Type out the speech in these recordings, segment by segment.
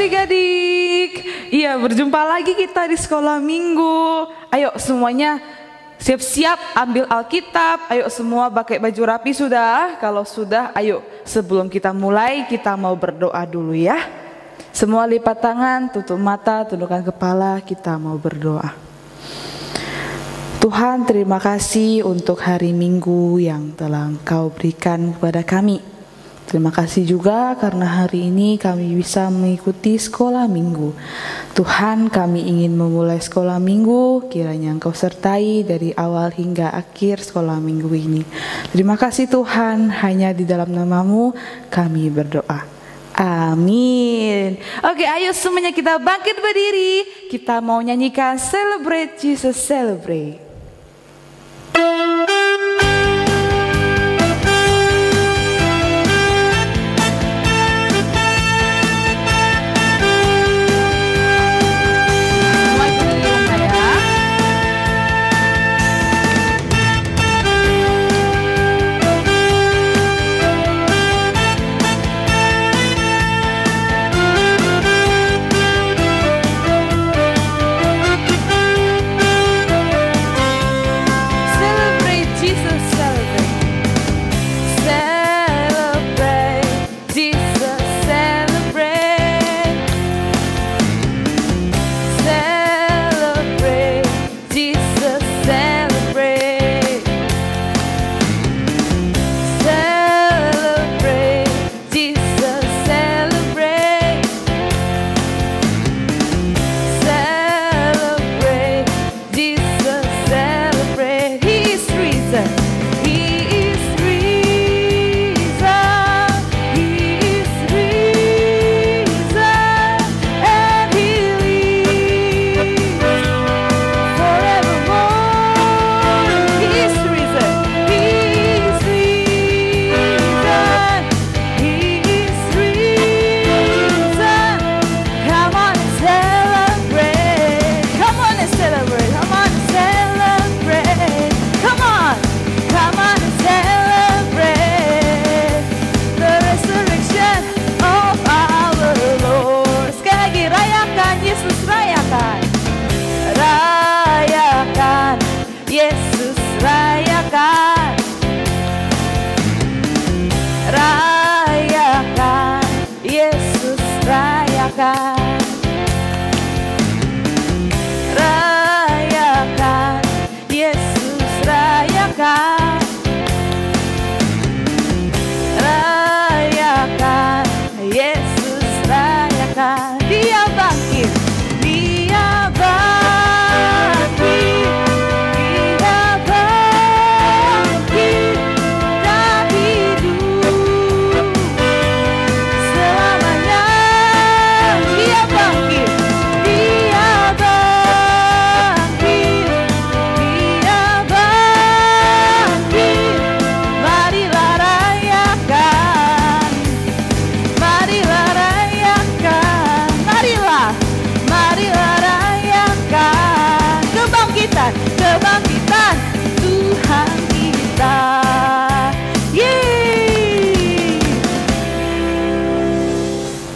adik-adik. Iya, berjumpa lagi kita di sekolah minggu. Ayo semuanya siap-siap ambil Alkitab. Ayo semua pakai baju rapi sudah? Kalau sudah, ayo sebelum kita mulai kita mau berdoa dulu ya. Semua lipat tangan, tutup mata, tundukkan kepala, kita mau berdoa. Tuhan, terima kasih untuk hari Minggu yang telah Engkau berikan kepada kami. Terima kasih juga karena hari ini kami bisa mengikuti sekolah minggu. Tuhan, kami ingin memulai sekolah minggu, kiranya Engkau sertai dari awal hingga akhir sekolah minggu ini. Terima kasih Tuhan, hanya di dalam nama-Mu kami berdoa. Amin. Oke, ayo semuanya kita bangkit berdiri. Kita mau nyanyikan Celebrate Jesus Celebrate.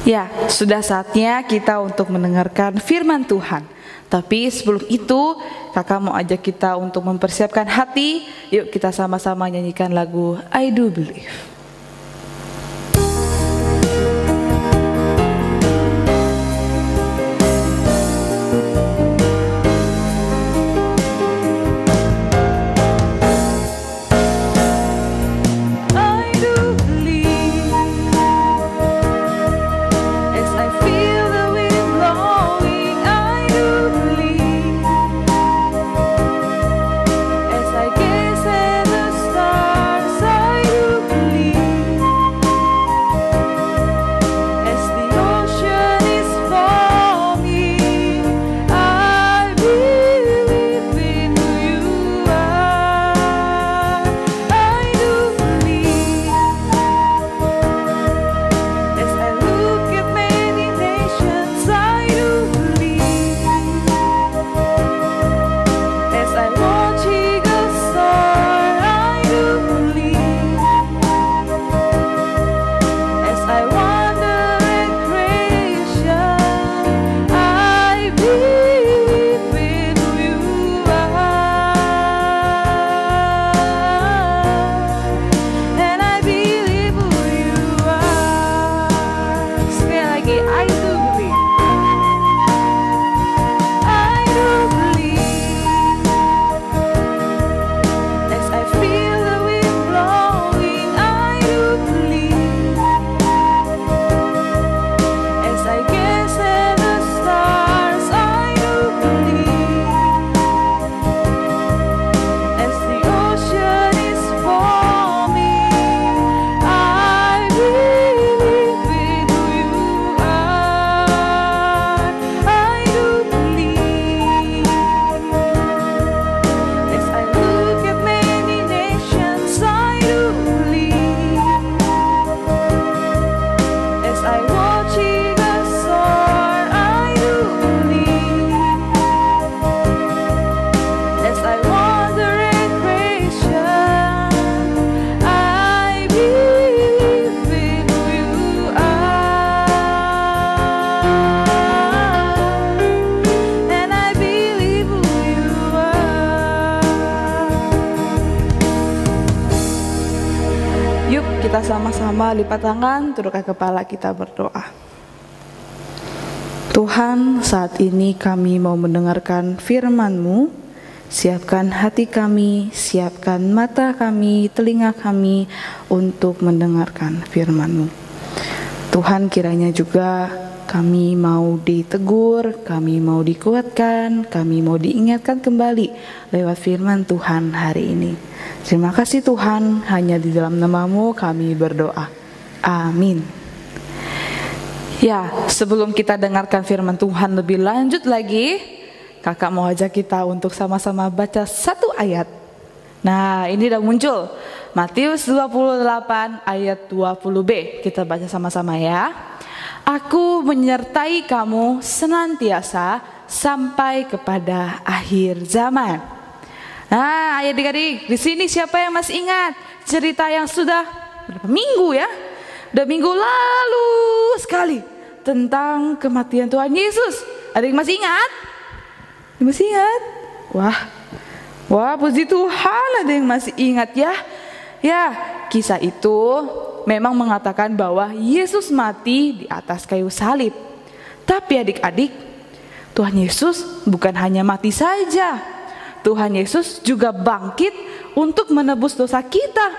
Ya, sudah saatnya kita untuk mendengarkan firman Tuhan. Tapi sebelum itu, kakak mau ajak kita untuk mempersiapkan hati. Yuk kita sama-sama nyanyikan lagu I Do Believe. As I gaze at the stars, I do believe. kita sama-sama lipat tangan, tundukkan kepala, kita berdoa. Tuhan, saat ini kami mau mendengarkan firman-Mu. Siapkan hati kami, siapkan mata kami, telinga kami untuk mendengarkan firman-Mu. Tuhan, kiranya juga kami mau ditegur, kami mau dikuatkan, kami mau diingatkan kembali lewat firman Tuhan hari ini. Terima kasih Tuhan, hanya di dalam nama-Mu kami berdoa. Amin. Ya, sebelum kita dengarkan firman Tuhan lebih lanjut lagi, kakak mau ajak kita untuk sama-sama baca satu ayat. Nah, ini udah muncul. Matius 28 ayat 20b. Kita baca sama-sama ya. Aku menyertai kamu senantiasa sampai kepada akhir zaman. Nah, adik-adik, di sini siapa yang masih ingat cerita yang sudah berapa minggu ya? Udah minggu lalu sekali tentang kematian Tuhan Yesus. Adik masih ingat? Masih ingat? Wah, puji Tuhan, ada yang masih ingat ya. Ya, kisah itu memang mengatakan bahwa Yesus mati di atas kayu salib. Tapi adik-adik, Tuhan Yesus bukan hanya mati saja. Tuhan Yesus juga bangkit untuk menebus dosa kita.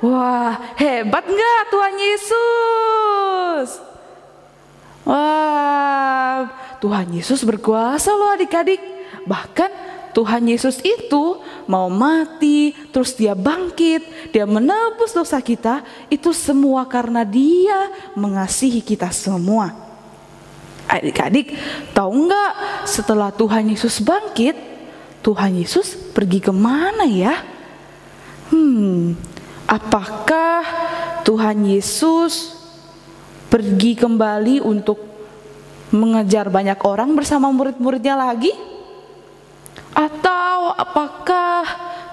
Wah, hebat nggak Tuhan Yesus? Wah, Tuhan Yesus berkuasa loh adik-adik. Bahkan Tuhan Yesus itu mau mati, terus dia bangkit, dia menebus dosa kita, itu semua karena dia mengasihi kita semua. Adik-adik, tahu nggak setelah Tuhan Yesus bangkit, Tuhan Yesus pergi kemana ya? Apakah Tuhan Yesus pergi kembali untuk mengejar banyak orang bersama murid-muridnya lagi? Atau apakah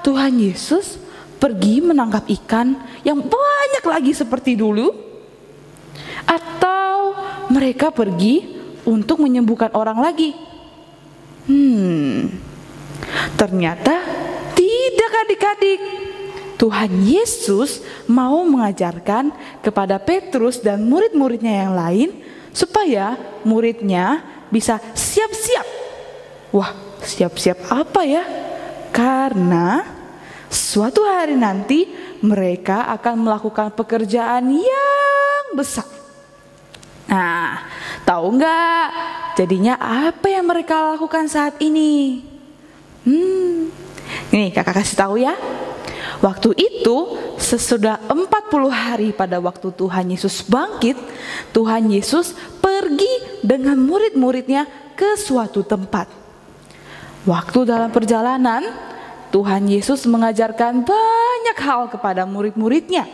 Tuhan Yesus pergi menangkap ikan yang banyak lagi seperti dulu? Atau mereka pergi untuk menyembuhkan orang lagi? Ternyata tidak adik-adik. Tuhan Yesus mau mengajarkan kepada Petrus dan murid-muridnya yang lain supaya muridnya bisa siap-siap. Wah, siap-siap apa ya? Karena suatu hari nanti mereka akan melakukan pekerjaan yang besar. Nah, tahu nggak jadinya apa yang mereka lakukan saat ini? Nih kakak kasih tahu ya. Waktu itu sesudah 40 hari pada waktu Tuhan Yesus bangkit, Tuhan Yesus pergi dengan murid-muridnya ke suatu tempat. Waktu dalam perjalanan, Tuhan Yesus mengajarkan banyak hal kepada murid-muridnya.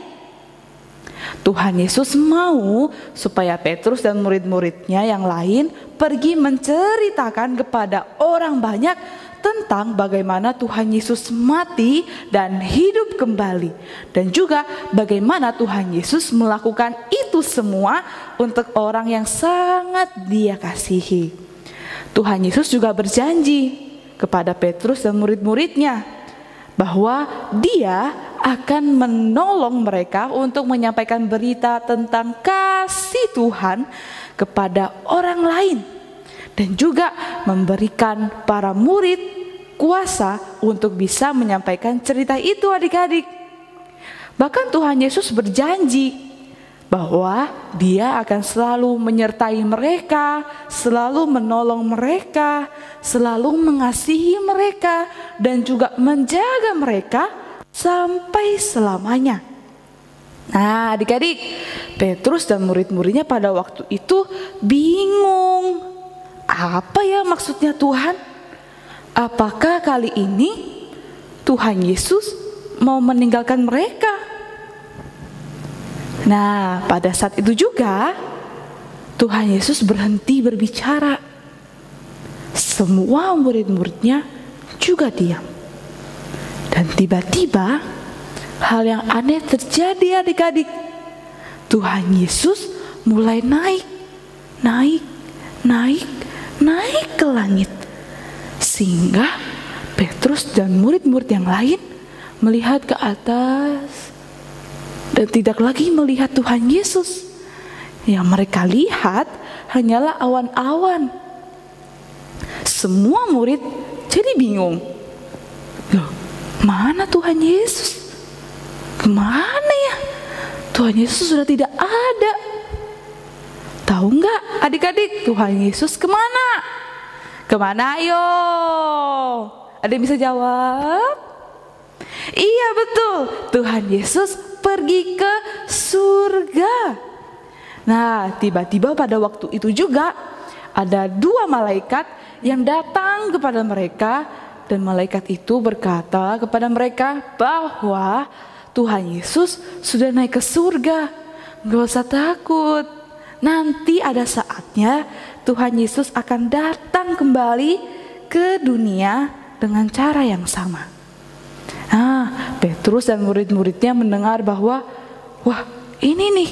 Tuhan Yesus mau supaya Petrus dan murid-muridnya yang lain pergi menceritakan kepada orang banyak tentang bagaimana Tuhan Yesus mati dan hidup kembali, dan juga bagaimana Tuhan Yesus melakukan itu semua untuk orang yang sangat Dia kasihi. Tuhan Yesus juga berjanji kepada Petrus dan murid-muridnya bahwa Dia akan menolong mereka untuk menyampaikan berita tentang kasih Tuhan kepada orang lain, dan juga memberikan para murid kuasa untuk bisa menyampaikan cerita itu adik-adik. Bahkan Tuhan Yesus berjanji bahwa Dia akan selalu menyertai mereka, selalu menolong mereka, selalu mengasihi mereka, dan juga menjaga mereka sampai selamanya. Nah adik-adik, Petrus dan murid-muridnya pada waktu itu bingung. Apa ya maksudnya Tuhan? Apakah kali ini Tuhan Yesus mau meninggalkan mereka? Nah, pada saat itu juga Tuhan Yesus berhenti berbicara. Semua murid-muridnya juga diam. Dan tiba-tiba hal yang aneh terjadi adik-adik. Tuhan Yesus mulai naik ke langit. Sehingga Petrus dan murid-murid yang lain melihat ke atas. dan tidak lagi melihat Tuhan Yesus. Yang mereka lihat hanyalah awan-awan. Semua murid jadi bingung. Loh, mana Tuhan Yesus? Kemana ya? Tuhan Yesus sudah tidak ada. Tahu nggak adik-adik, Tuhan Yesus kemana? Kemana ayo? Ada yang bisa jawab? Iya betul, Tuhan Yesus pergi ke surga. Nah, tiba-tiba pada waktu itu juga ada 2 malaikat yang datang kepada mereka, dan malaikat itu berkata kepada mereka bahwa Tuhan Yesus sudah naik ke surga. Gak usah takut, nanti ada saatnya Tuhan Yesus akan datang kembali ke dunia dengan cara yang sama. Petrus dan murid-muridnya mendengar bahwa, wah, ini nih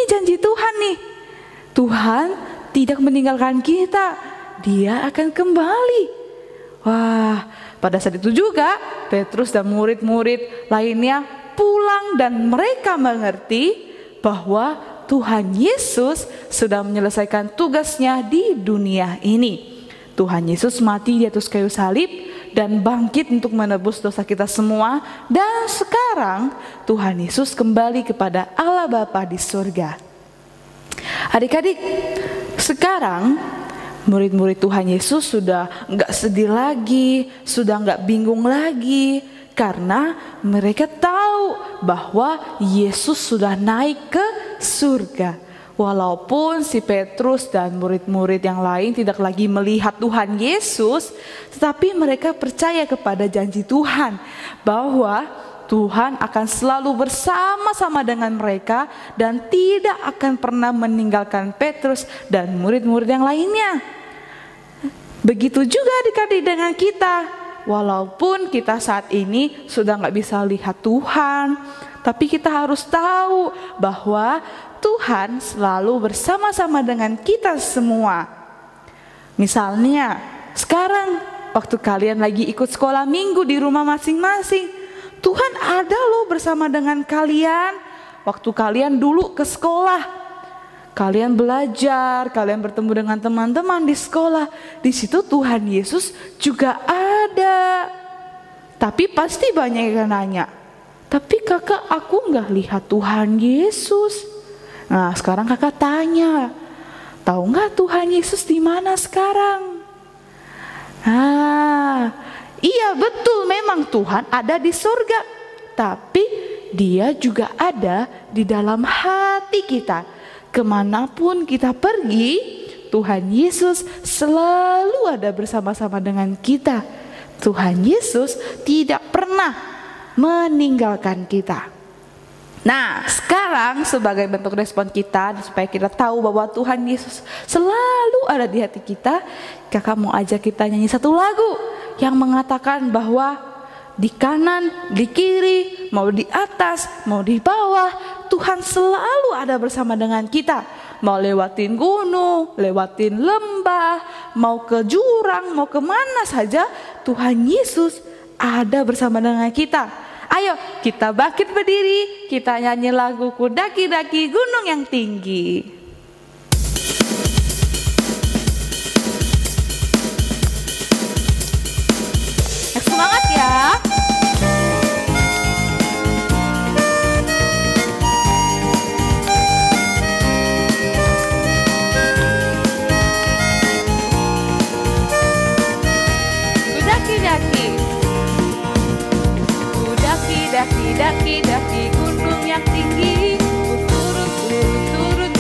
janji Tuhan nih. Tuhan tidak meninggalkan kita, Dia akan kembali. Wah, pada saat itu juga Petrus dan murid-murid lainnya pulang, dan mereka mengerti bahwa Tuhan Yesus sudah menyelesaikan tugasnya di dunia ini. Tuhan Yesus mati di atas kayu salib dan bangkit untuk menebus dosa kita semua. Dan sekarang Tuhan Yesus kembali kepada Allah Bapa di surga. Adik-adik, sekarang murid-murid Tuhan Yesus sudah nggak sedih lagi, sudah nggak bingung lagi, karena mereka tahu bahwa Yesus sudah naik ke surga. Walaupun si Petrus dan murid-murid yang lain tidak lagi melihat Tuhan Yesus, tetapi mereka percaya kepada janji Tuhan bahwa Tuhan akan selalu bersama-sama dengan mereka dan tidak akan pernah meninggalkan Petrus dan murid-murid yang lainnya. Begitu juga adik-adik dengan kita. Walaupun kita saat ini sudah nggak bisa lihat Tuhan, tapi kita harus tahu bahwa Tuhan selalu bersama-sama dengan kita semua. Misalnya, sekarang waktu kalian lagi ikut sekolah minggu di rumah masing-masing, Tuhan ada loh bersama dengan kalian. Waktu kalian dulu ke sekolah, kalian belajar, kalian bertemu dengan teman-teman di sekolah, di situ Tuhan Yesus juga ada. Tapi pasti banyak yang nanya, tapi kakak, aku nggak lihat Tuhan Yesus. Nah, sekarang kakak tanya, tahu nggak Tuhan Yesus di mana sekarang? Iya betul, memang Tuhan ada di surga, tapi Dia juga ada di dalam hati kita. Kemanapun kita pergi, Tuhan Yesus selalu ada bersama-sama dengan kita. Tuhan Yesus tidak pernah meninggalkan kita. Nah, sekarang sebagai bentuk respon kita, supaya kita tahu bahwa Tuhan Yesus selalu ada di hati kita, kakak mau ajak kita nyanyi satu lagu yang mengatakan bahwa di kanan, di kiri, mau di atas, mau di bawah, Tuhan selalu ada bersama dengan kita. Mau lewatin gunung, lewatin lembah, mau ke jurang, mau kemana saja, Tuhan Yesus ada bersama dengan kita. Ayo kita bangkit berdiri, kita nyanyi lagu Ku Daki-daki Gunung yang Tinggi. Semangat ya. Ku daki-daki, ku daki-daki gunung yang tinggi, ku turun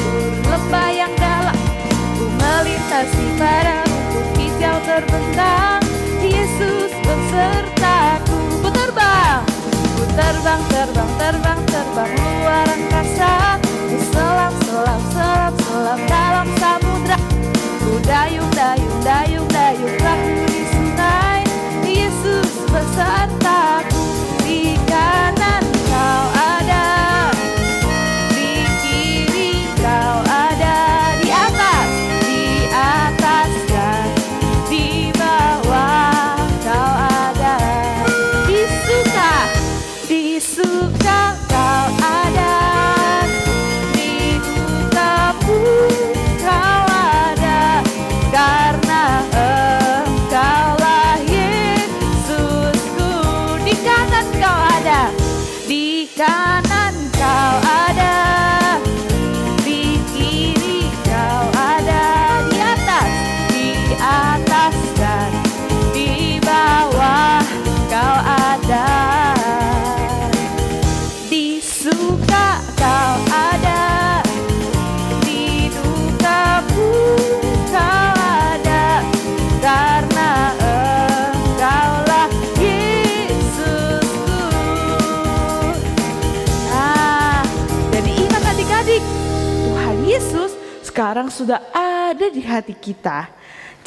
sekarang sudah ada di hati kita.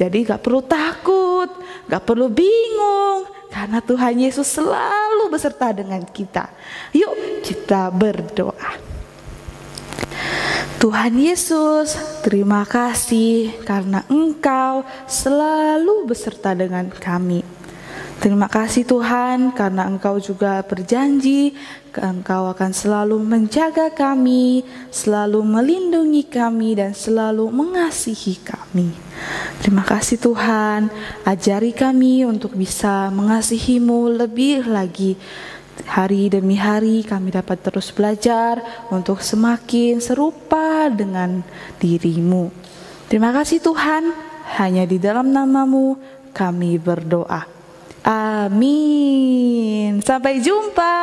Jadi gak perlu takut, gak perlu bingung, karena Tuhan Yesus selalu beserta dengan kita. Yuk kita berdoa. Tuhan Yesus, terima kasih karena Engkau selalu beserta dengan kami. Terima kasih Tuhan karena Engkau juga berjanji Engkau akan selalu menjaga kami, selalu melindungi kami, dan selalu mengasihi kami. Terima kasih Tuhan, ajari kami untuk bisa mengasihi-Mu lebih lagi. Hari demi hari kami dapat terus belajar untuk semakin serupa dengan diri-Mu. Terima kasih Tuhan, hanya di dalam nama-Mu kami berdoa. Amin. Sampai jumpa.